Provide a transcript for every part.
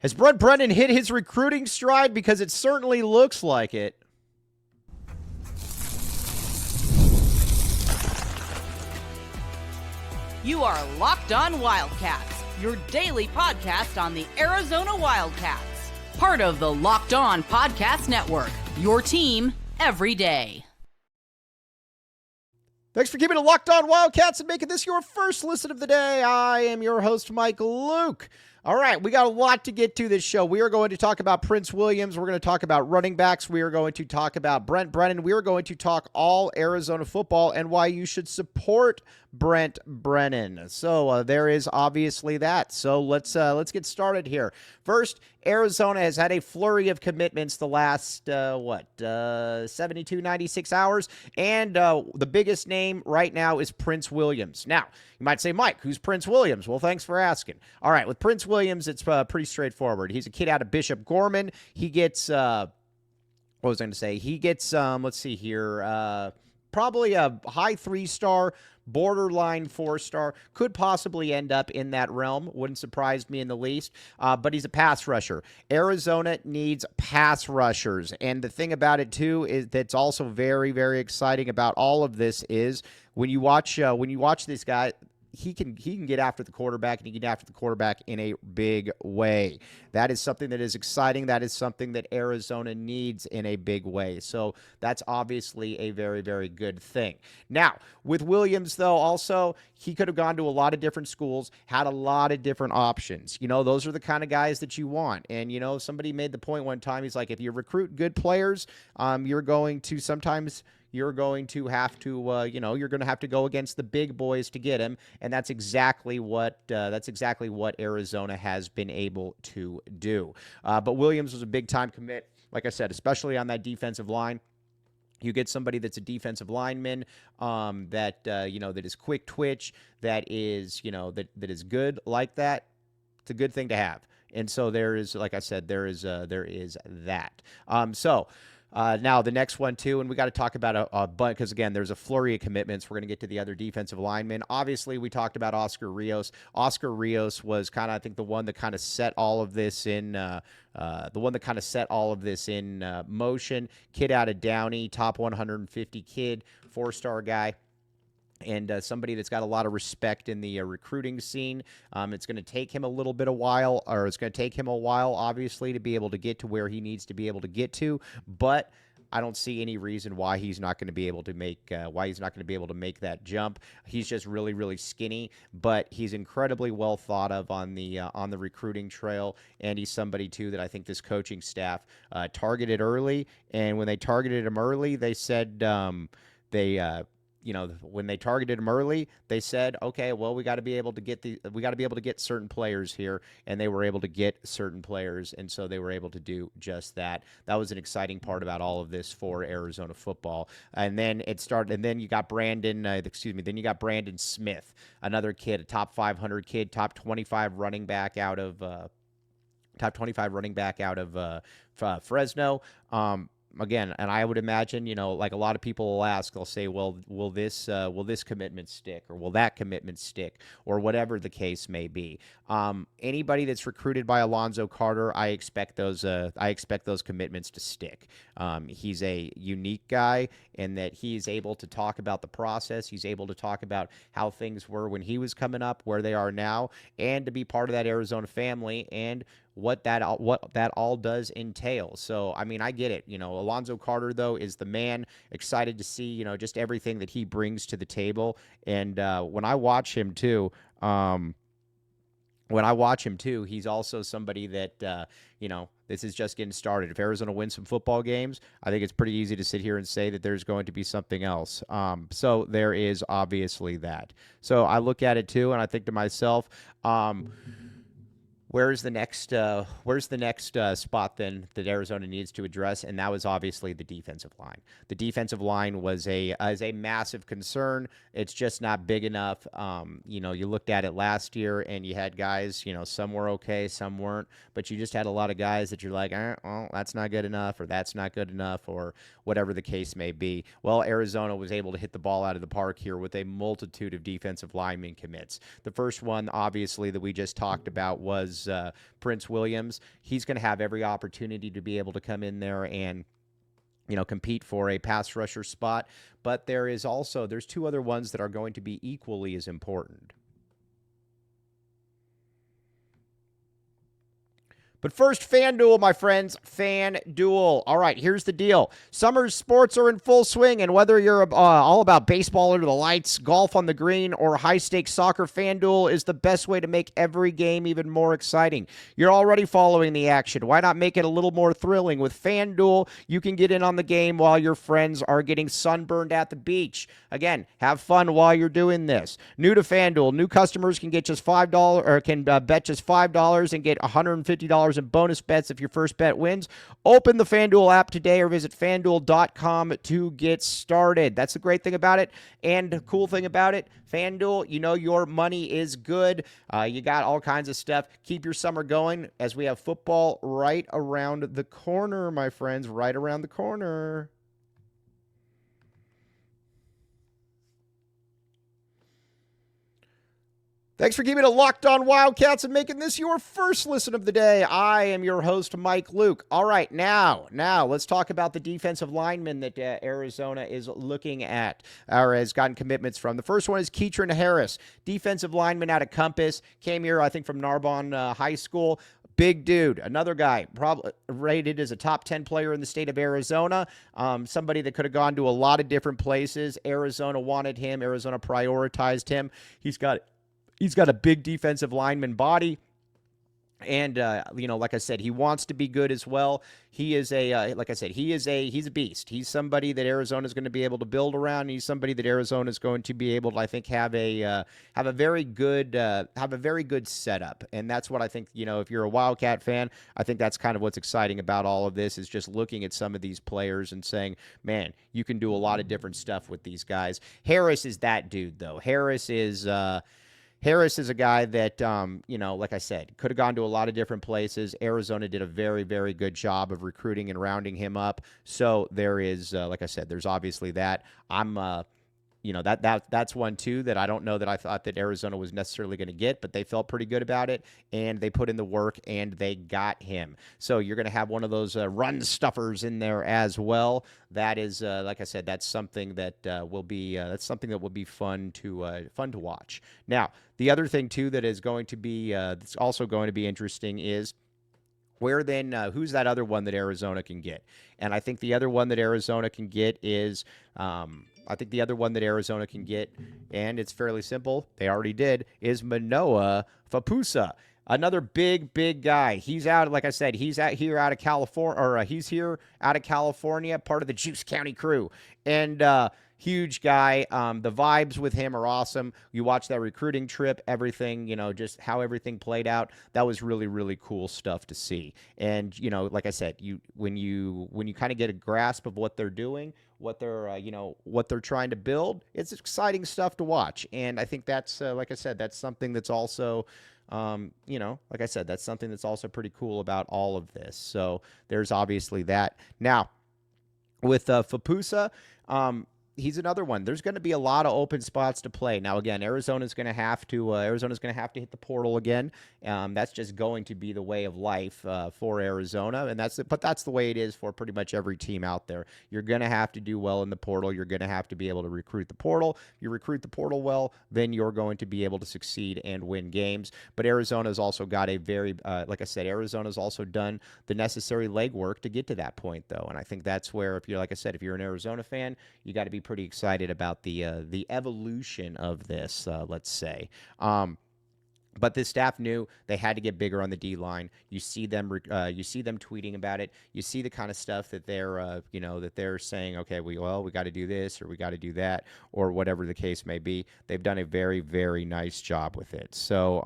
Has Brent Brennan hit his recruiting stride? Because it certainly looks like it. You are Locked On Wildcats, your daily podcast on the Arizona Wildcats. Part of the Locked On Podcast Network, your team every day. Thanks for keeping it Locked On Wildcats and making this your first listen of the day. I am your host, Mike Luke. All right, we got a lot to get to this show. We are going to talk about Prince Williams. We're going to talk about running backs. We are going to talk about Brent Brennan. We are going to talk all Arizona football and why you should support Brent Brennan. So there is obviously that. So let's get started here. First, Arizona has had a flurry of commitments the last 72, 96 hours, and the biggest name right now is Prince Williams. Now, you might say, Mike, who's Prince Williams? Well, thanks for asking. All right, with Prince Williams, it's pretty straightforward. He's a kid out of Bishop Gorman. He gets, what was I going to say? He gets, let's see here, probably a high 3-star, borderline 4-star, could possibly end up in that realm. Wouldn't surprise me in the least, but he's a pass rusher. Arizona needs pass rushers, and the thing about it, too, is that's also very, very exciting about all of this is when you watch this guy, he can get after the quarterback, and he can get after the quarterback in a big way. That is something that is exciting. That is something that Arizona needs in a big way. So that's obviously a very, very good thing. Now, with Williams, though, also, he could have gone to a lot of different schools, had a lot of different options. You know, those are the kind of guys that you want. And, you know, somebody made the point one time, he's like, if you recruit good players, you're going to have to, you're going to have to go against the big boys to get him, and that's exactly what Arizona has been able to do. But Williams was a big-time commit, like I said, especially on that defensive line. You get somebody that's a defensive lineman that is quick twitch, that is good like that. It's a good thing to have. And so there is, like I said, there is that. Now, the next one, too, and we got to talk about a bunch because, again, there's a flurry of commitments. We're going to get to the other defensive linemen. Obviously, we talked about Oscar Rios. Oscar Rios was kind of, I think, the one that kind of set all of this in motion. Kid out of Downey, top 150 kid, 4-star guy. And somebody that's got a lot of respect in the recruiting scene. It's going to take him a while, obviously, to be able to get to where he needs to be able to get to. But I don't see any reason why he's not going to be able to make that jump. He's just really, really skinny, but he's incredibly well thought of on the recruiting trail, and he's somebody too that I think this coaching staff targeted early. And when they targeted him early, they said when they targeted him early, they said, okay, well, we got to be able to get certain players here, and they were able to get certain players, and so they were able to do just that. That was an exciting part about all of this for Arizona football. And then you got Brandon Smith, another kid, a top 500 kid, top 25 running back out of Fresno. Again, and I would imagine, like a lot of people will ask, they'll say, well, will this commitment stick, or will that commitment stick, or whatever the case may be. Anybody that's recruited by Alonzo Carter, I expect those commitments to stick. He's a unique guy in that he's able to talk about the process. He's able to talk about how things were when he was coming up, where they are now, and to be part of that Arizona family and what that all does entail. So, I mean, I get it. Alonzo Carter, though, is the man. Excited to see, just everything that he brings to the table. And when I watch him, too, he's also somebody that, this is just getting started. If Arizona wins some football games, I think it's pretty easy to sit here and say that there's going to be something else. So there is obviously that. So I look at it, too, and I think to myself, where's the next spot then that Arizona needs to address? And that was obviously the defensive line. The defensive line was a massive concern. It's just not big enough. You looked at it last year and you had guys, some were okay, some weren't, but you just had a lot of guys that you're like, well, that's not good enough, or that's not good enough, or whatever the case may be. Well, Arizona was able to hit the ball out of the park here with a multitude of defensive lineman commits. The first one, obviously, that we just talked about was is Prince Williams. He's going to have every opportunity to be able to come in there and compete for a pass rusher spot. But there's two other ones that are going to be equally as important. But first, FanDuel, my friends, FanDuel. All right, here's the deal. Summer's sports are in full swing, and whether you're all about baseball under the lights, golf on the green, or high-stakes soccer, FanDuel is the best way to make every game even more exciting. You're already following the action. Why not make it a little more thrilling? With FanDuel, you can get in on the game while your friends are getting sunburned at the beach. Again, have fun while you're doing this. New to FanDuel, new customers can get just $5 or can bet just $5 and get $150 in bonus bets if your first bet wins. Open the FanDuel app today or visit FanDuel.com to get started. That's the great thing about it. And the cool thing about it, FanDuel, your money is good. You got all kinds of stuff. Keep your summer going as we have football right around the corner, my friends, right around the corner. Thanks for keeping it locked on Wildcats and making this your first listen of the day. I am your host, Mike Luke. All right, now let's talk about the defensive linemen that Arizona is looking at or has gotten commitments from. The first one is Keatron Harris, defensive lineman out of Compass. Came here, I think, from Narbonne High School. Big dude, another guy, probably rated as a top 10 player in the state of Arizona, somebody that could have gone to a lot of different places. Arizona wanted him. Arizona prioritized him. He's got a big defensive lineman body. And, like I said, he wants to be good as well. He is he's a beast. He's somebody that Arizona is going to be able to build around. He's somebody that Arizona is going to be able to, I think, have a very good setup. And that's what I think, if you're a Wildcat fan, I think that's kind of what's exciting about all of this is just looking at some of these players and saying, man, you can do a lot of different stuff with these guys. Harris is that dude, though. Harris is a guy that, like I said, could have gone to a lot of different places. Arizona did a very, very good job of recruiting and rounding him up. So there is, like I said, there's obviously that. That's one, too, that I don't know that I thought that Arizona was necessarily going to get, but they felt pretty good about it, and they put in the work, and they got him. So you're going to have one of those run stuffers in there as well. That is, like I said, that's something that will be fun to watch. Now, the other thing, too, that is going to be that's also going to be interesting is who's that other one that Arizona can get? And I think the other one that Arizona can get is, and it's fairly simple, they already did, is Manoa Fapusa. Another big guy. He's out, like I said, he's here out of California, part of the Juice County crew. And huge guy. The vibes with him are awesome. You watch that recruiting trip, everything, just how everything played out. That was really, really cool stuff to see. And, like I said, when you kind of get a grasp of what they're doing, what they're trying to build, it's exciting stuff to watch. And I think that's, like I said, that's something that's also, that's something that's also pretty cool about all of this. So there's obviously that. Now, with Fapusa, he's another one. There's going to be a lot of open spots to play. Now, again, Arizona's going to have to hit the portal again. That's just going to be the way of life for Arizona, and that's the way it is for pretty much every team out there. You're going to have to do well in the portal. You're going to have to be able to recruit the portal. If you recruit the portal well, then you're going to be able to succeed and win games. But Arizona's also got a very, like I said, Arizona's also done the necessary legwork to get to that point, though. And I think that's where, if you're an Arizona fan, you got to be pretty excited about the evolution of this, let's say. But this staff knew they had to get bigger on the D line. You see them tweeting about it. You see the kind of stuff that they're saying. Okay, we got to do this or we got to do that or whatever the case may be. They've done a very, very nice job with it. So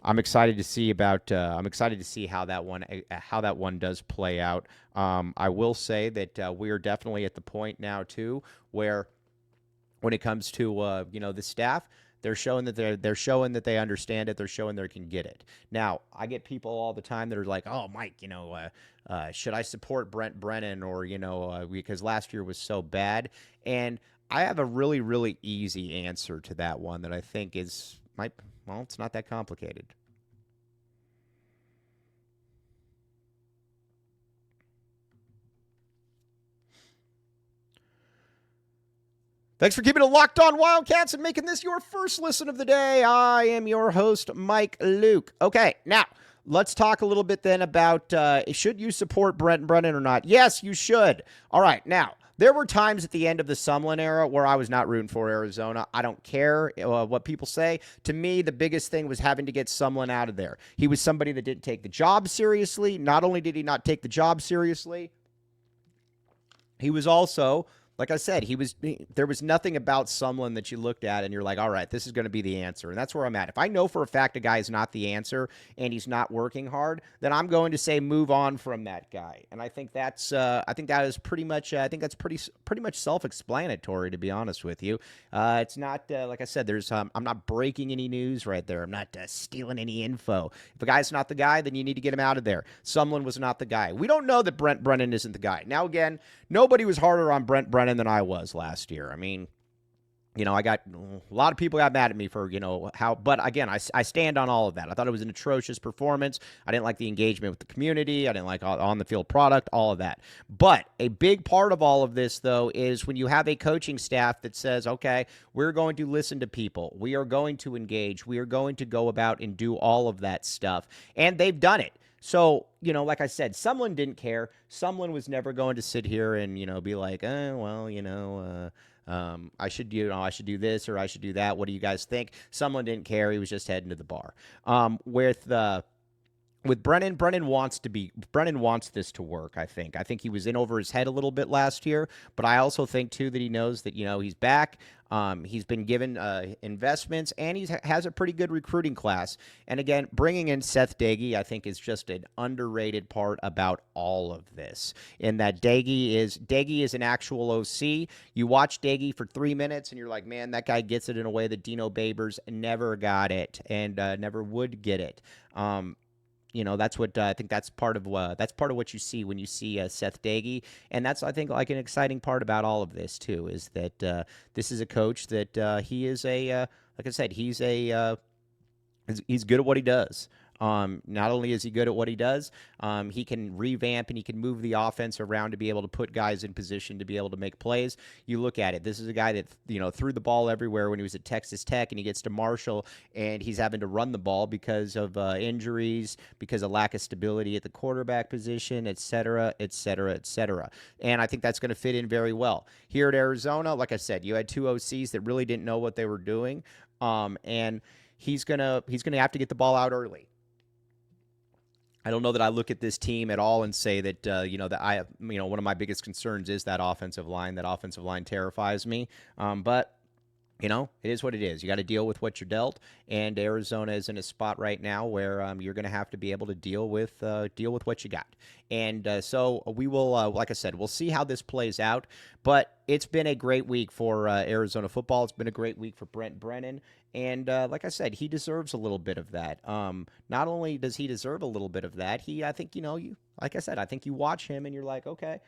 I'm excited to see how that one does play out. I will say that we are definitely at the point now too where when it comes to the staff, they're showing that they understand it. They're showing they can get it. Now, I get people all the time that are like, "Oh, Mike, should I support Brent Brennan or because last year was so bad?" And I have a really, really easy answer to that one that I think it's not that complicated. Thanks for keeping it locked on Wildcats and making this your first listen of the day. I am your host, Mike Luke. Okay, now let's talk a little bit then about should you support Brent Brennan or not? Yes, you should. All right, now, there were times at the end of the Sumlin era where I was not rooting for Arizona. I don't care what people say. To me, the biggest thing was having to get Sumlin out of there. He was somebody that didn't take the job seriously. Not only did he not take the job seriously, he was also, like I said, there was nothing about Sumlin that you looked at and you're like, all right, this is going to be the answer. And that's where I'm at. If I know for a fact a guy is not the answer and he's not working hard, then I'm going to say move on from that guy. And I think that's pretty much self-explanatory, to be honest with you. It's not like I said. I'm not breaking any news right there. I'm not stealing any info. If a guy's not the guy, then you need to get him out of there. Sumlin was not the guy. We don't know that Brent Brennan isn't the guy. Now again, nobody was harder on Brent Brennan than I was last year. I mean, I got a lot of people got mad at me for, but again, I stand on all of that. I thought it was an atrocious performance. I didn't like the engagement with the community. I didn't like on the field product, all of that. But a big part of all of this, though, is when you have a coaching staff that says, okay, we're going to listen to people. We are going to engage. We are going to go about and do all of that stuff. And they've done it. So, like I said, Sumlin didn't care. Sumlin was never going to sit here and, be like, I should do this or I should do that. What do you guys think? Sumlin didn't care. He was just heading to the bar. With Brennan wants this to work, I think. I think he was in over his head a little bit last year, but I also think, too, that he knows that, he's back. He's been given investments, and he has a pretty good recruiting class. And, again, bringing in Seth Doege, I think, is just an underrated part about all of this, in that Doege is an actual OC. You watch Doege for 3 minutes, and you're like, man, that guy gets it in a way that Dino Babers never got it and never would get it. That's what I think. That's part of what you see when you see Seth Doege, and that's, I think, like an exciting part about all of this too, is that this is a coach that he is like I said, he's good at what he does. Not only is he good at what he does, he can revamp and he can move the offense around to be able to put guys in position to be able to make plays. You look at it. This is a guy that, threw the ball everywhere when he was at Texas Tech, and he gets to Marshall and he's having to run the ball because of injuries, because of lack of stability at the quarterback position, et cetera, et cetera, et cetera. And I think that's going to fit in very well. Here at Arizona, like I said, you had two OCs that really didn't know what they were doing. And he's gonna have to get the ball out early. I don't know that I look at this team at all and say that, one of my biggest concerns is that offensive line. That offensive line terrifies me. But it is what it is. You got to deal with what you're dealt, and Arizona is in a spot right now where you're going to have to be able to deal with what you got. And so we will, like I said, we'll see how this plays out. But it's been a great week for Arizona football. It's been a great week for Brent Brennan. And like I said, he deserves a little bit of that. Not only does he deserve a little bit of that, I think I think you watch him and you're like, okay,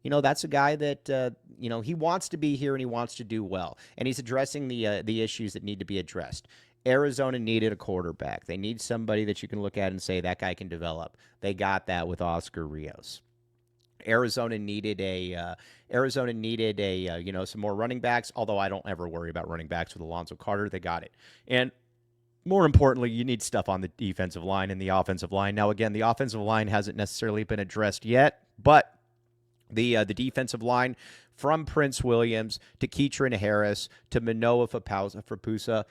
that's a guy that, he wants to be here and he wants to do well. And he's addressing the issues that need to be addressed. Arizona needed a quarterback. They need somebody that you can look at and say, that guy can develop. They got that with Oscar Rios. Arizona needed some more running backs, although I don't ever worry about running backs with Alonzo Carter. They got it. And more importantly, you need stuff on the defensive line and the offensive line. Now, again, the offensive line hasn't necessarily been addressed yet, but the defensive line, from Prince Williams to Keatron Harris to Manoa Frapusa,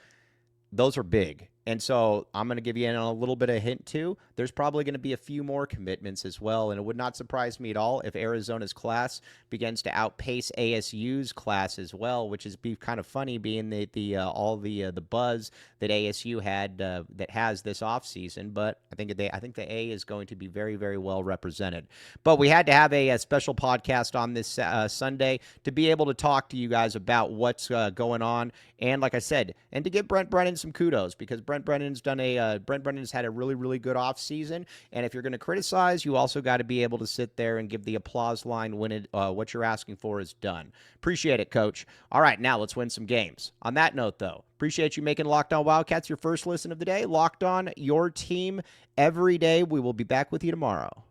those are big. And so I'm going to give you a little bit of a hint, too. There's probably going to be a few more commitments as well, and it would not surprise me at all if Arizona's class begins to outpace ASU's class as well, which is kind of funny, being all the buzz that ASU had that has this offseason. But I think the A is going to be very, very well represented. But we had to have a special podcast on this Sunday to be able to talk to you guys about what's going on, and like I said, and to give Brent Brennan some kudos, because Brent Brennan's had a really, really good offseason. And if you're going to criticize, you also got to be able to sit there and give the applause line when what you're asking for is done. Appreciate it, Coach. All right, now let's win some games. On that note, though, appreciate you making Locked On Wildcats your first listen of the day. Locked On, your team every day. We will be back with you tomorrow.